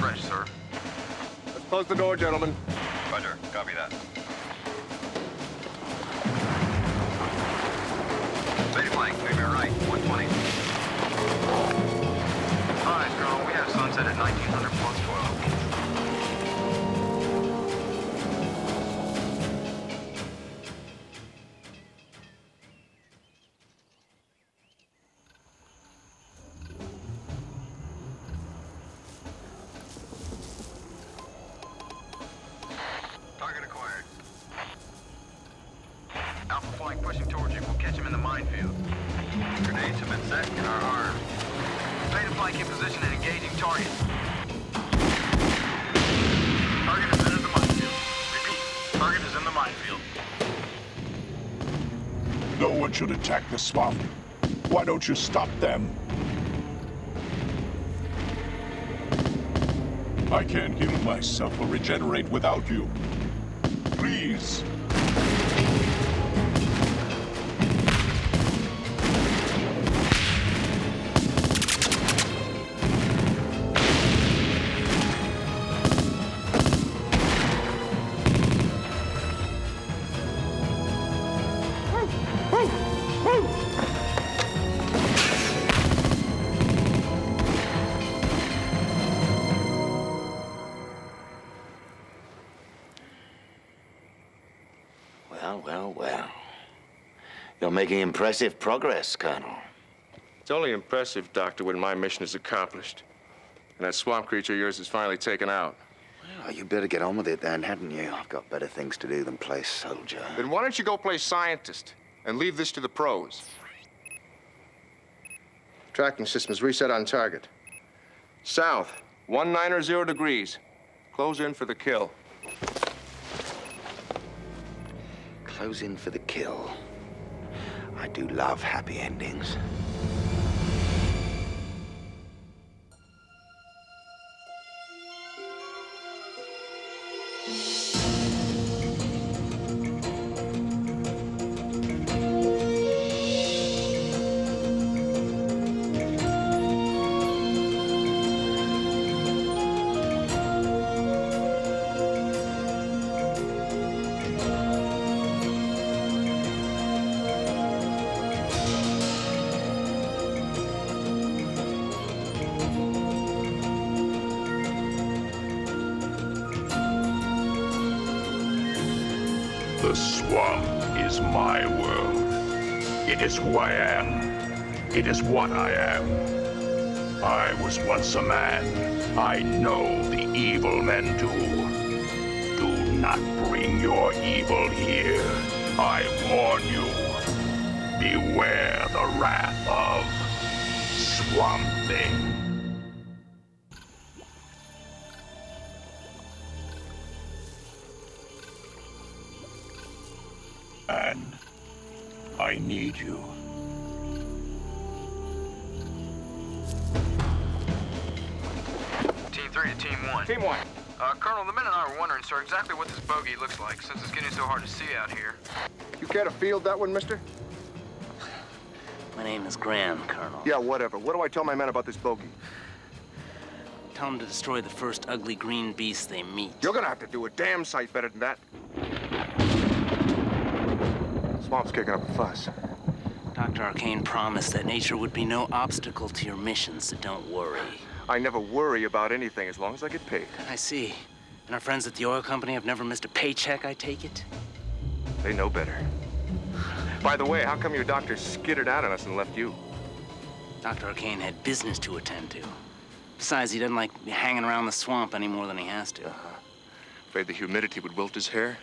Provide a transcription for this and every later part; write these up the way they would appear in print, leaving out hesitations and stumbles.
fresh, sir. Let's close the door, gentlemen. Roger. Copy that. Lady flank, maybe right. 120. All right, Colonel. We have sunset at 1900 plus 12. Target acquired. Alpha flank pushing towards you. We'll catch him in the minefield. Grenades have been set and are armed. Beta flank in position and engaging target. Target is in the minefield. Repeat, target is in the minefield. No one should attack the swamp. Why don't you stop them? I can't heal myself or regenerate without you. Please. Well. You're making impressive progress, Colonel. It's only impressive, Doctor, when my mission is accomplished. And that swamp creature of yours is finally taken out. Well, you better get on with it then, hadn't you? I've got better things to do than play soldier. Then why don't you go play scientist and leave this to the pros? Tracking system's reset on target. South, 190 degrees. Close in for the kill. Close in for the kill. I do love happy endings. The swamp is my world. It is who I am. It is what I am. I was once a man. I know the evil men do. Do not bring your evil here. I warn you. Beware the wrath of Swamp Thing. And I need you. Team 3 to Team 1. Team 1. Colonel, the men and I were wondering, sir, exactly what this bogey looks like, since it's getting so hard to see out here. You care to field that one, mister? My name is Graham, Colonel. Yeah, whatever. What do I tell my men about this bogey? Tell them to destroy the first ugly green beast they meet. You're gonna have to do a damn sight better than that. Swamp's kicking up a fuss. Dr. Arcane promised that nature would be no obstacle to your mission, so don't worry. I never worry about anything as long as I get paid. I see. And our friends at the oil company have never missed a paycheck, I take it? They know better. By the way, how come your doctor skittered out on us and left you? Dr. Arcane had business to attend to. Besides, he doesn't like hanging around the swamp any more than he has to. Afraid the humidity would wilt his hair?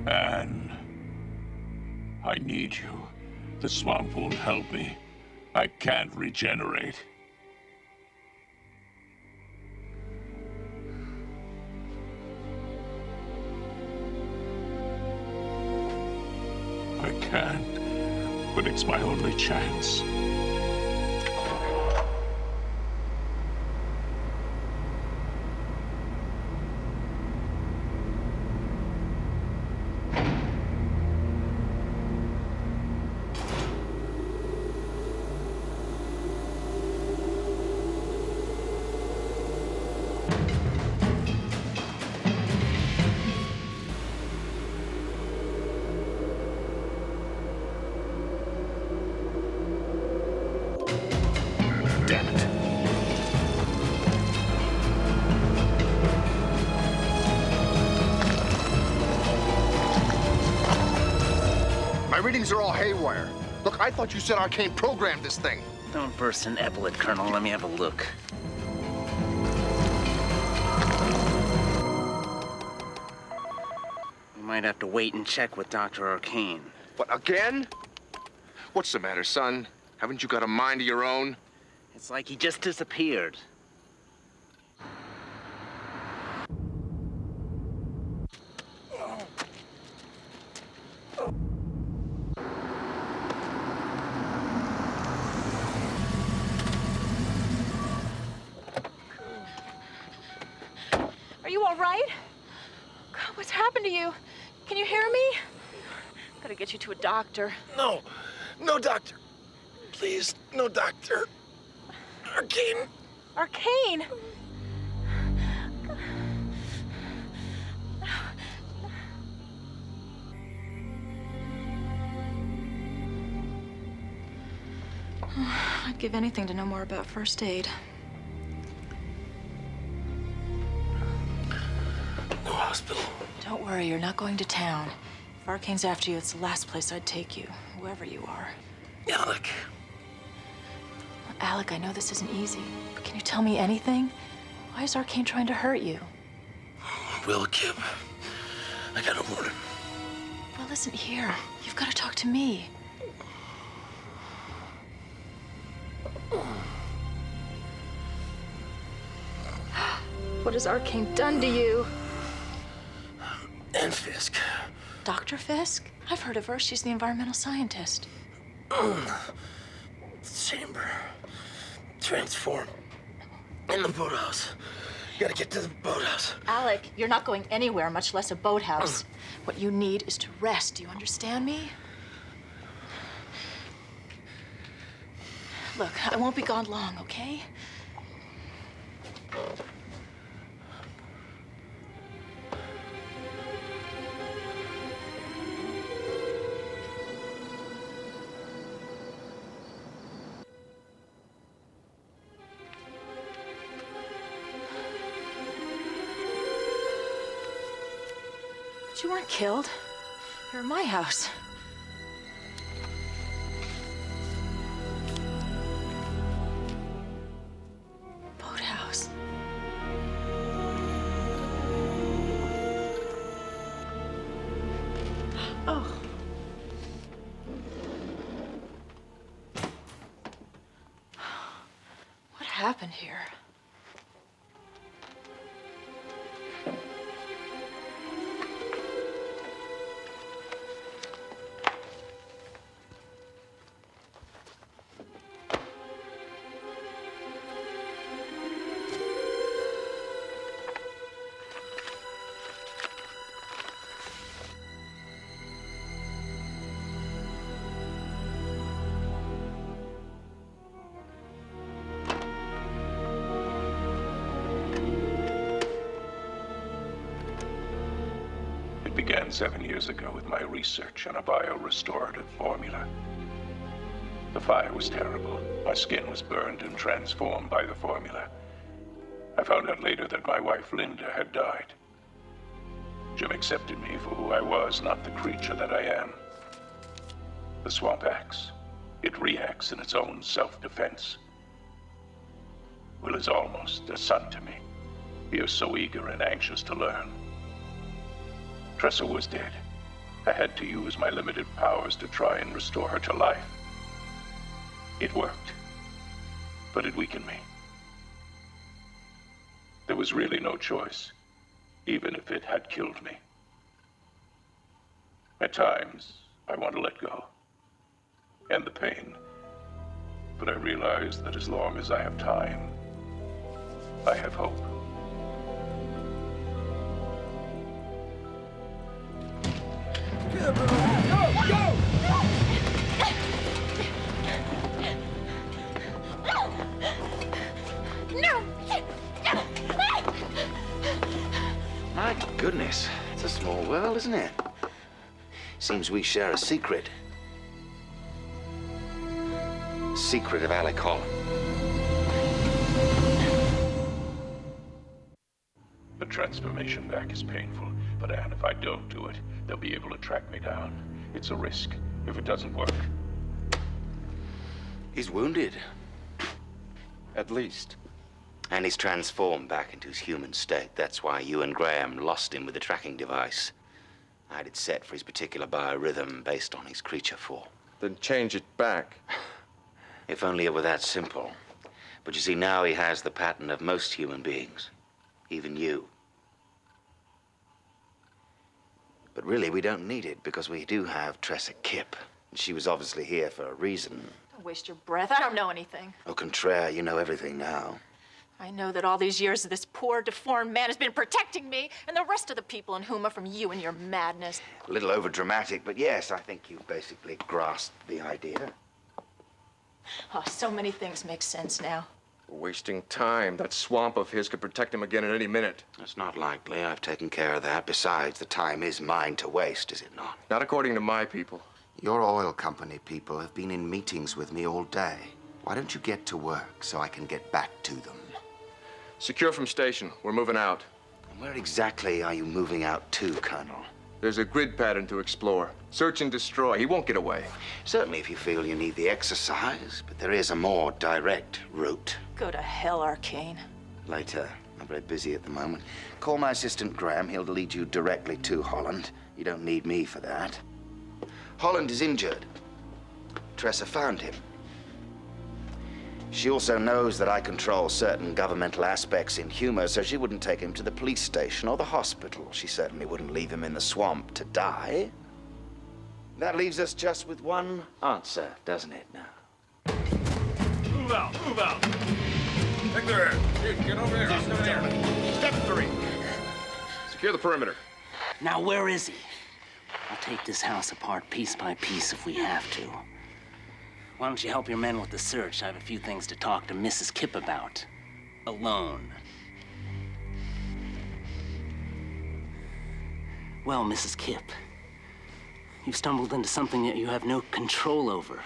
Anne, I need you. The swamp won't help me. I can't regenerate. I can't, but it's my only chance. My readings are all haywire. Look, I thought you said Arcane programmed this thing. Don't burst an epaulet, Colonel. Let me have a look. We might have to wait and check with Dr. Arcane. What, again? What's the matter, son? Haven't you got a mind of your own? It's like he just disappeared. Are you all right? God, what's happened to you? Can you hear me? Gotta get you to a doctor. No. No, doctor. Please, no, doctor. Arcane. Arcane? I'd give anything to know more about first aid. No hospital. Don't worry, you're not going to town. If Arcane's after you, it's the last place I'd take you, whoever you are. Alec. Alec, I know this isn't easy, but can you tell me anything? Why is Arcane trying to hurt you? Will Kip. I got a warning. Well, listen here. You've got to talk to me. What has Arcane done to you? And Fisk. Dr. Fisk? I've heard of her. She's the environmental scientist. Chamber. Transform. In the boathouse. You gotta get to the boathouse. Alec, you're not going anywhere, much less a boathouse. What you need is to rest. Do you understand me? Look, I won't be gone long, okay? But you weren't killed. You're in my house. Boathouse. Oh. What happened here? It began 7 years ago with my research on a biorestorative formula. The fire was terrible. My skin was burned and transformed by the formula. I found out later that my wife, Linda, had died. Jim accepted me for who I was, not the creature that I am. The swamp acts. It reacts in its own self-defense. Will is almost a son to me. He is so eager and anxious to learn. Tressa was dead. I had to use my limited powers to try and restore her to life. It worked, but it weakened me. There was really no choice, even if it had killed me. At times, I want to let go, and the pain. But I realize that as long as I have time, I have hope. My goodness, it's a small world, isn't it? Seems we share a secret. The secret of Alec Holland. The transformation back is painful, but Anne, if I don't do it, they'll be able to track me down. It's a risk, if it doesn't work. He's wounded. At least. And he's transformed back into his human state. That's why you and Graham lost him with the tracking device. I had it set for his particular biorhythm based on his creature form. Then change it back. If only it were that simple. But you see, now he has the pattern of most human beings. Even you. But really, we don't need it, because we do have Tressa Kipp. She was obviously here for a reason. Don't waste your breath. I don't know anything. Au contraire, you know everything now. I know that all these years this poor, deformed man has been protecting me and the rest of the people in Huma from you and your madness. A little overdramatic, but yes, I think you've basically grasped the idea. Oh, so many things make sense now. We're wasting time. That swamp of his could protect him again at any minute. That's not likely. I've taken care of that. Besides, the time is mine to waste, is it not? Not according to my people. Your oil company people have been in meetings with me all day. Why don't you get to work so I can get back to them? Secure from station. We're moving out. And where exactly are you moving out to, Colonel? There's a grid pattern to explore. Search and destroy. He won't get away. Certainly if you feel you need the exercise, but there is a more direct route. Go to hell, Arcane. Later. I'm very busy at the moment. Call my assistant Graham. He'll lead you directly to Holland. You don't need me for that. Holland is injured. Tressa found him. She also knows that I control certain governmental aspects in Huma, so she wouldn't take him to the police station or the hospital. She certainly wouldn't leave him in the swamp to die. That leaves us just with one answer, doesn't it, now? Move out! Move out! Take their ass. Get over here. Step 3. Secure the perimeter. Now, where is he? I'll take this house apart piece by piece if we have to. Why don't you help your men with the search? I have a few things to talk to Mrs. Kipp about. Alone. Well, Mrs. Kipp, you've stumbled into something that you have no control over.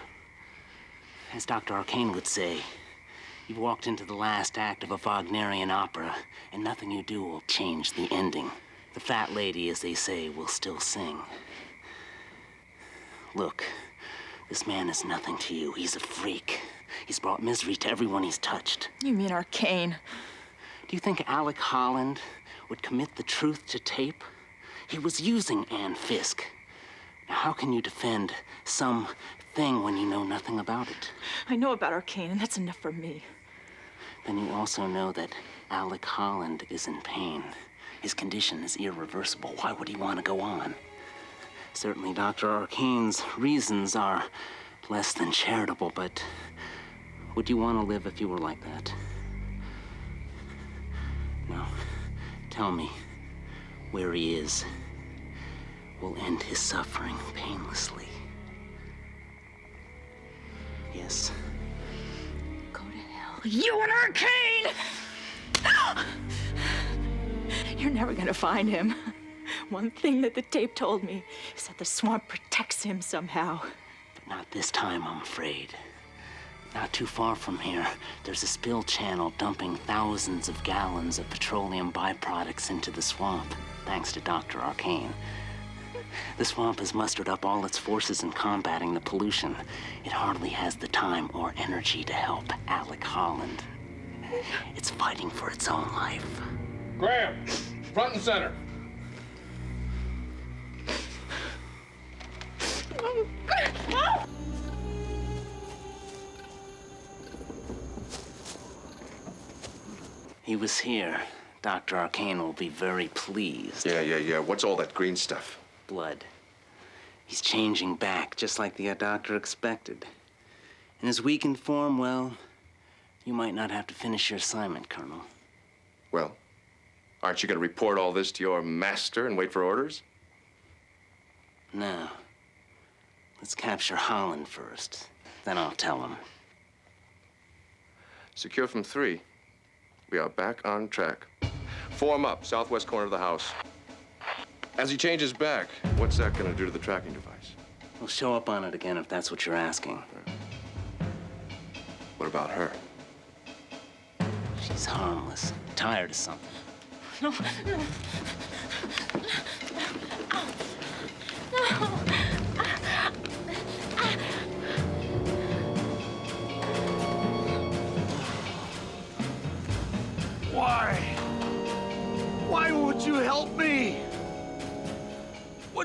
As Dr. Arcane would say, you've walked into the last act of a Wagnerian opera, and nothing you do will change the ending. The fat lady, as they say, will still sing. Look, this man is nothing to you. He's a freak. He's brought misery to everyone he's touched. You mean Arcane? Do you think Alec Holland would commit the truth to tape? He was using Ann Fisk. Now, how can you defend some thing when you know nothing about it? I know about Arcane, and that's enough for me. Then you also know that Alec Holland is in pain. His condition is irreversible. Why would he want to go on? Certainly, Dr. Arcane's reasons are less than charitable, but would you want to live if you were like that? No. Tell me where he is. We'll end his suffering painlessly. Yes. Go to hell. You and Arcane! You're never gonna find him. One thing that the tape told me is that the swamp protects him somehow. But not this time, I'm afraid. Not too far from here, there's a spill channel dumping thousands of gallons of petroleum byproducts into the swamp, thanks to Dr. Arcane. The swamp has mustered up all its forces in combating the pollution. It hardly has the time or energy to help Alec Holland. It's fighting for its own life. Graham, front and center. He was here. Dr. Arcane will be very pleased. Yeah. What's all that green stuff? Blood. He's changing back, just like the doctor expected. In his weakened form, well, you might not have to finish your assignment, Colonel. Well, aren't you going to report all this to your master and wait for orders? No. Let's capture Holland first. Then I'll tell him. Secure from 3. We are back on track. Form up, southwest corner of the house. As he changes back, what's that going to do to the tracking device? We'll show up on it again if that's what you're asking. What about her? She's harmless. Tired of something. No.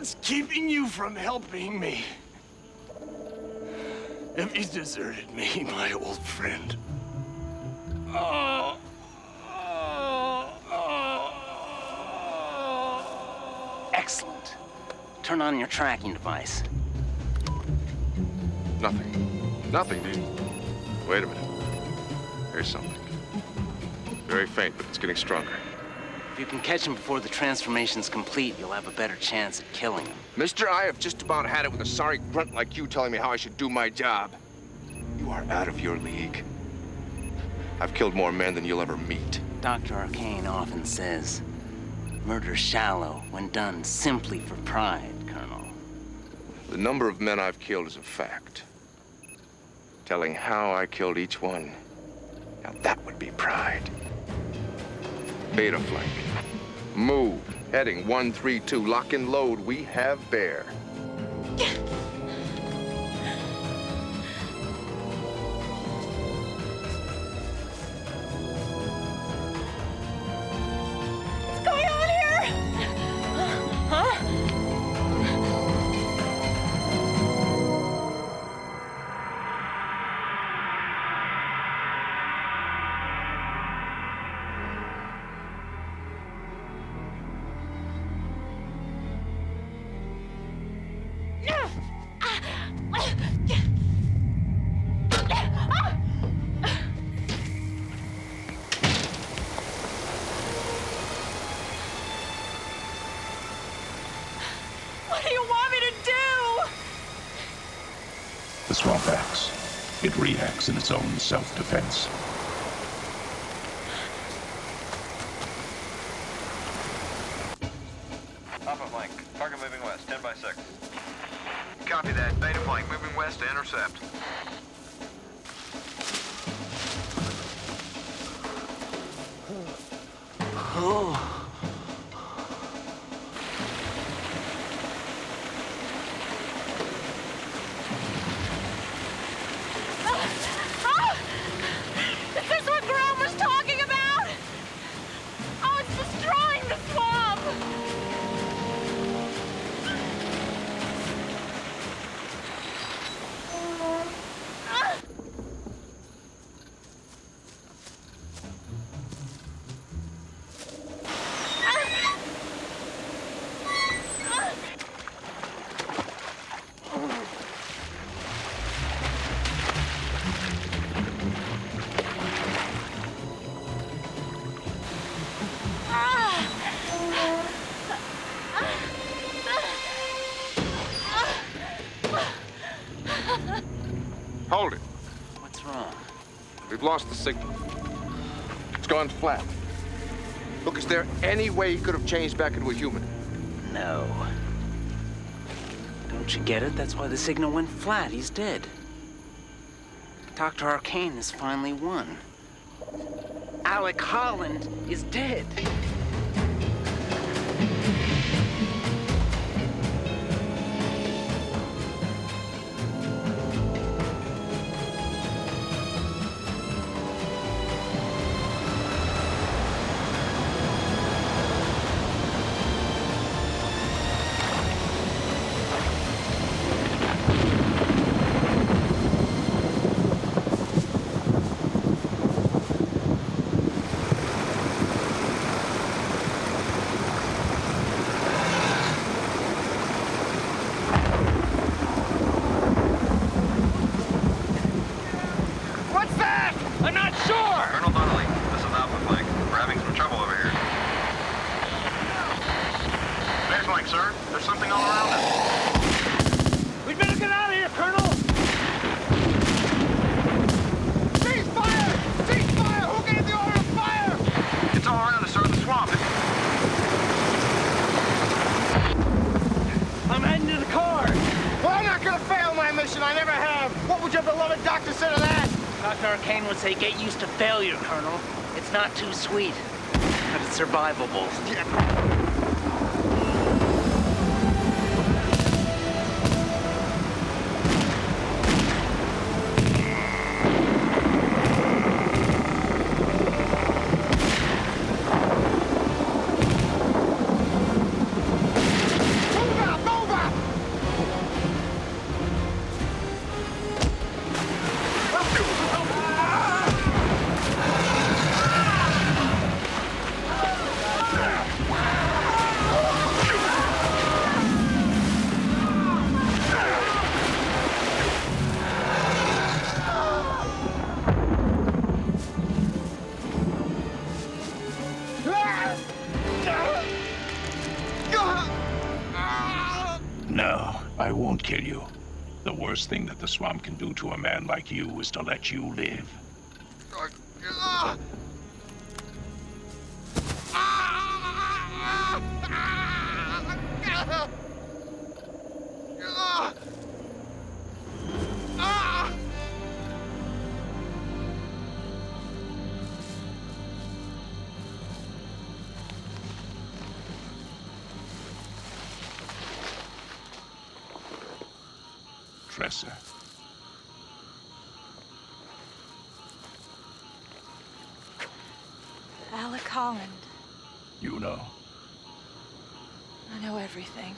What's keeping you from helping me? Have you deserted me, my old friend? Oh. Excellent. Turn on your tracking device. Nothing. Nothing, dude. Wait a minute. Here's something. Very faint, but it's getting stronger. If you can catch him before the transformation's complete, you'll have a better chance at killing him. Mister, I have just about had it with a sorry grunt like you telling me how I should do my job. You are out of your league. I've killed more men than you'll ever meet. Dr. Arcane often says, murder's shallow when done simply for pride, Colonel. The number of men I've killed is a fact. Telling how I killed each one, now that would be pride. Beta flank. Move. Heading 132. Lock and load. We have bear. What's going on here? Huh? What do you want me to do? The swamp acts. It reacts in its own self-defense. Alpha flank. Target moving west. 10 by 6. Copy that. Beta flank moving west to intercept. Is this what Graham was talking about? Oh, it's destroying the swamp! Hold it. What's wrong? We've lost the signal. It's gone flat. Look, is there any way he could have changed back into a human? No. Don't you get it? That's why the signal went flat. He's dead. Dr. Arcane has finally won. Alec Holland is dead. Colonel Donnelly, this is Alpha flank. We're having some trouble over here. Beta flank, sir. There's something all around us. We'd better get out of here, Colonel! Cease fire! Cease fire! Who gave the order to fire? It's all around us, sir. The swamp. I'm heading to the car! Well, I'm not gonna fail my mission. I never have. What would your beloved doctor say to that? Dr. Arcane would say, get used to failure, Colonel. It's not too sweet, but it's survivable. Move out! Go won't kill you. The worst thing that the swamp can do to a man like you is to let you live. Tressa. Alec Holland. You know. I know everything.